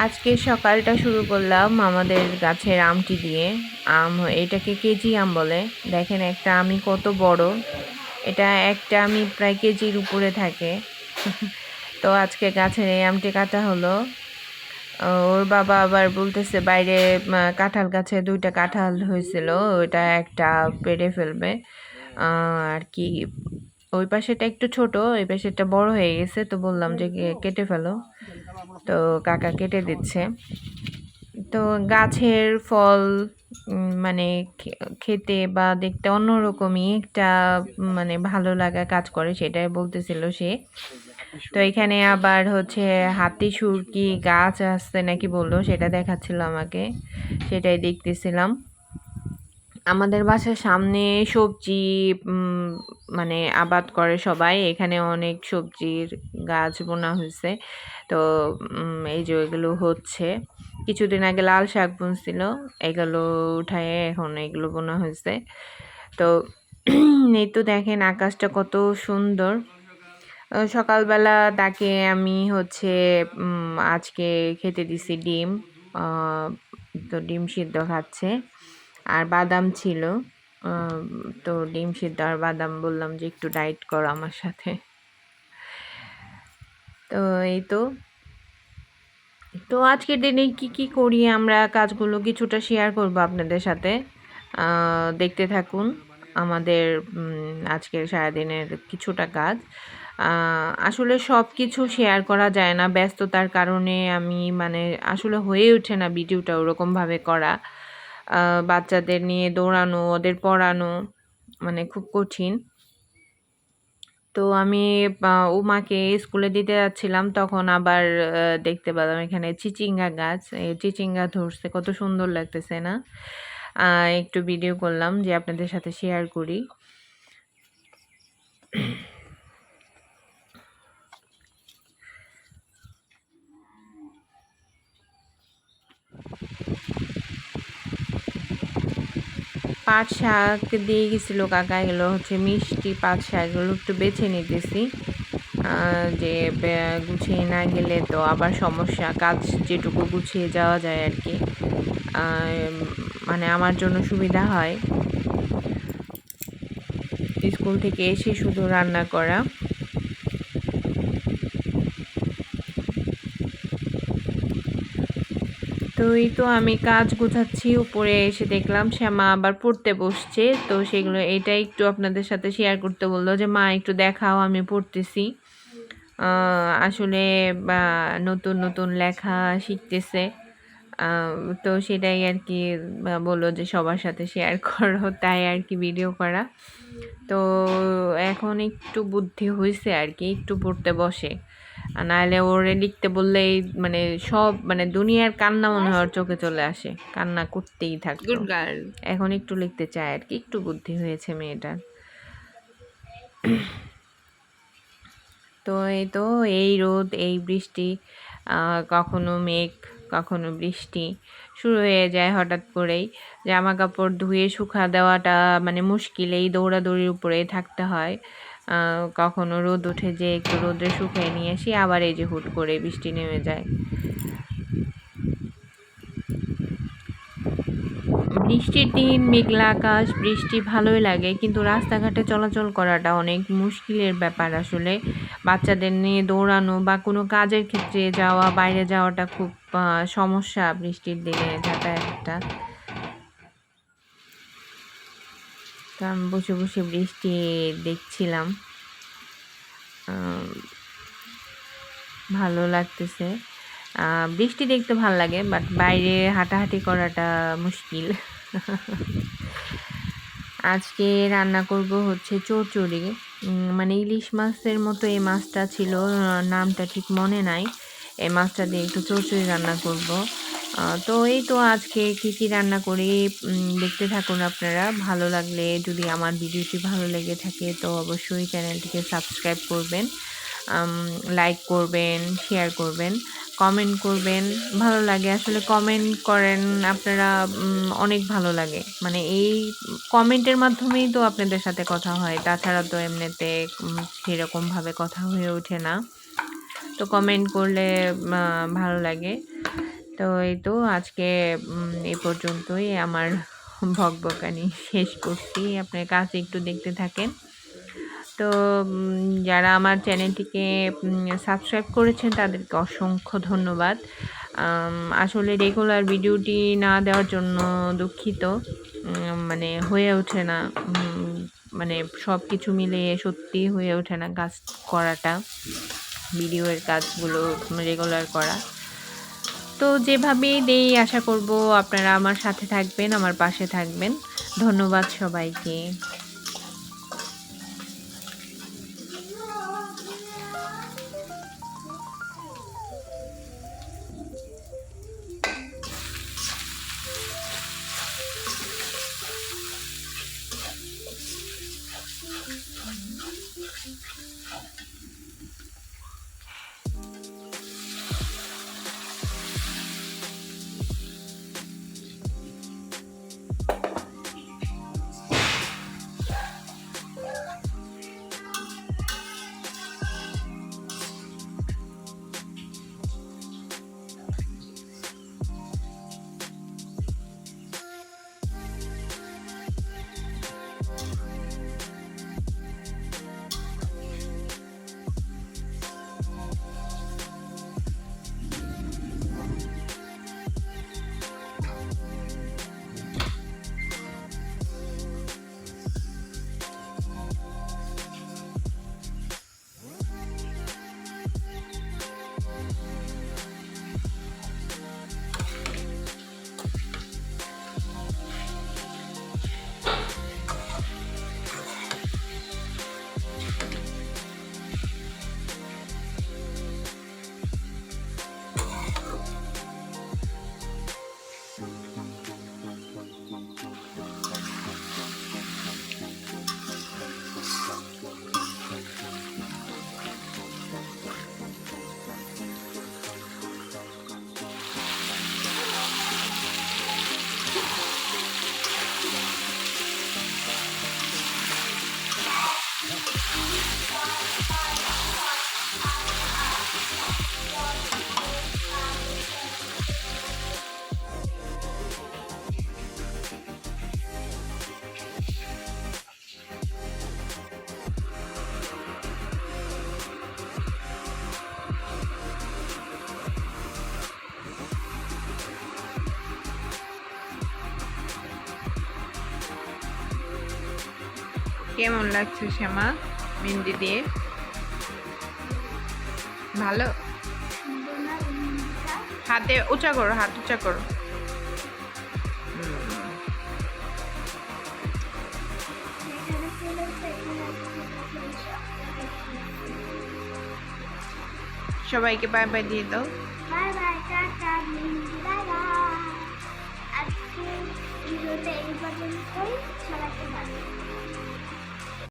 আজকে সকালটা শুরু করলাম আমাদের গাছের আমটি দিয়ে। এটাকে কেজি আম বলে। দেখেন একটা আমি কত বড়, এটা একটা আমি প্রায় কেজির উপরে থাকে। তো আজকে গাছের এই আমটি কাটা হলো। ওর বাবা আবার বলতেছে বাইরে কাঁঠাল গাছে 2টা কাঁঠাল হয়েছিল, ওইটা একটা পেড়ে ফেলবে আর কি। ওই পাশেটা একটু ছোট, ওই পাশেটা বড় হয়ে গেছে, তো বললাম যে কেটে ফেলো, তো কাকা কেটে দিচ্ছে। তো গাছের ফল মানে খেতে বা দেখতে অন্যরকমই একটা মানে ভালো লাগা কাজ করে, সেটাই বলতেছিল সে। তো এখানে আবার হচ্ছে হাতি সুরকি গাছ আসছে নাকি বললো, সেটা দেখাচ্ছিল আমাকে, সেটাই দেখতেছিলাম। আমাদের বাসার সামনে সবজি মানে আবাদ করে সবাই, এখানে অনেক সবজির গাছ বোনা হয়েছে। তো এই যে এগুলো হচ্ছে, কিছুদিন আগে লাল শাক বুনছিল, এগুলো উঠায় এখন এগুলো বোনা হয়েছে। তো এই তো দেখেন আকাশটা কত সুন্দর। সকালবেলা তাকে আমি হচ্ছে আজকে খেতে দিছি ডিম, তো ডিম সিদ্ধ খাচ্ছে আর বাদাম ছিল। তো ডিম সিদ্ধ আর বাদাম বললাম যে একটু ডায়েট করো আমার সাথে। তো এই তো তো আজকের দিনে কি কি করি আমরা, কাজগুলো কিছুটা শেয়ার করব আপনাদের সাথে, দেখতে থাকুন আমাদের আজকের সারাদিনের কিছুটা কাজ। আসলে সব কিছু শেয়ার করা যায় না, ব্যস্ততার কারণে আমি মানে আসলে হয়ে ওঠে না ভিডিওটা ওরকমভাবে করা। বাচ্চাদের নিয়ে দৌড়ানো, ওদের পড়ানো মানে খুব কঠিন। তো আমি উমাকে স্কুলে দিতে যাচ্ছিলাম, তখন আবার দেখতে পেলাম এখানে চিচিঙ্গা গাছ, এই চিচিঙ্গা ধরছে, কত সুন্দর লাগতেছে না। একটু ভিডিও করলাম যে আপনাদের সাথে শেয়ার করি। পাট শাক দিয়ে গেছিলো কাকা, এগুলো হচ্ছে মিষ্টি পাট শাক, এগুলো একটু বেছে নিতেছি, যে গুছিয়ে না গেলে তো আবার সমস্যা, কাজ যেটুকু গুছিয়ে যাওয়া যায় আর কি, মানে আমার জন্য সুবিধা হয় স্কুল থেকে এসে শুধু রান্না করা। তো এই তো আমি কাজ গোছাচ্ছি, উপরে এসে দেখলাম শ্যামা আবার পড়তে বসছে, তো সেগুলো এটাই একটু আপনাদের সাথে শেয়ার করতে বললো যে মা একটু দেখাও আমি পড়তেছি। আসলে নতুন নতুন লেখা শিখতেছে, তো সেটাই আর কি বললো যে সবার সাথে শেয়ার করো, তাই আর কি ভিডিও করা। তো এখন একটু বুদ্ধি হয়েছে আর কি, একটু পড়তে বসে, নাহলে ওরে লিখতে বললেই মানে সব মানে দুনিয়ার কান্না মনে হয় ওর চোখে চলে আসে, কান্না করতেই থাকতো। এখন একটু লিখতে চায় আর কি, একটু বুদ্ধি হয়েছে মেয়েটার। তো এই তো এই রোদ এই বৃষ্টি, কখনো মেঘ কখনো বৃষ্টি শুরু হয়ে যায় হঠাৎ করেই। জামা কাপড় ধুয়ে শুকা দেওয়াটা মানে মুশকিল, এই দৌড়াদৌড়ির উপরেই থাকতে হয়। কখনো রোদ উঠে যে একটু রোদে শুকিয়ে নিয়ে আসি, আবার এই যে হুট করে বৃষ্টি নেমে যায়। বৃষ্টির দিন মেঘলা আকাশ, বৃষ্টি ভালোই লাগে, কিন্তু রাস্তাঘাটে চলাচল করাটা অনেক মুশকিলের ব্যাপার আসলে। বাচ্চাদের নিয়ে দৌড়ানো বা কোনো কাজের ক্ষেত্রে যাওয়া, বাইরে যাওয়াটা খুব সমস্যা বৃষ্টির দিনে যাতায়াতটা। তো আমি বসে বসে বৃষ্টি দেখছিলাম, ভালো লাগতেছে। বৃষ্টি দেখতে ভালো লাগে, বাট বাইরে হাঁটাহাঁটি করাটা মুশকিল। আজকে রান্না করব হচ্ছে চচ্চড়ি, মানে ইলিশ মাছের মতো এই মাছটা ছিল, নামটা ঠিক মনে নাই। এই মাছটা দিয়ে একটু চচ্চড়ি রান্না করব। তো এই তো আজকে কি কি রান্না করি দেখতে থাকুন আপনারা। ভালো লাগলে, যদি আমার ভিডিওটি ভালো লেগে থাকে তো অবশ্যই চ্যানেলটিকে সাবস্ক্রাইব করবেন, লাইক করবেন, শেয়ার করবেন, কমেন্ট করবেন। ভালো লাগে আসলে কমেন্ট করেন আপনারা, অনেক ভালো লাগে, মানে এই কমেন্টের মাধ্যমেই তো আপনাদের সাথে কথা হয়, তাছাড়া তো এমনিতে সেরকমভাবে কথা হয়ে ওঠে না। তো কমেন্ট করলে ভালো লাগে। তো এই তো আজকে এই পর্যন্তই আমার বকবকানি শেষ করছি। আপনার কাছে একটু দেখতে থাকেন। তো যারা আমার চ্যানেলটিকে সাবস্ক্রাইব করেছেন তাদেরকে অসংখ্য ধন্যবাদ। আসলে রেগুলার ভিডিওটি না দেওয়ার জন্য দুঃখিত। মানে হয়ে ওঠে না। মানে সব কিছু মিলিয়ে সত্যিই হয়ে ওঠে না কাজ করাটা, ভিডিওর কাজগুলো রেগুলার করা। তো যেভাবেই দেই আশা করব আপনারা আমার সাথে থাকবেন, আমার পাশে থাকবেন। ধন্যবাদ সবাইকে। কেমন লাগছে শ্যামা মেহেন্দি দিয়ে? ভালো? হাতে উঁচা করো, হাত উঁচা করো। সবাইকে বাই বাই দিয়ে দাও। Bye bye, tata, bye bye. আজকে ভিডিওটা এই পর্যন্তই। সবাইকে বাই।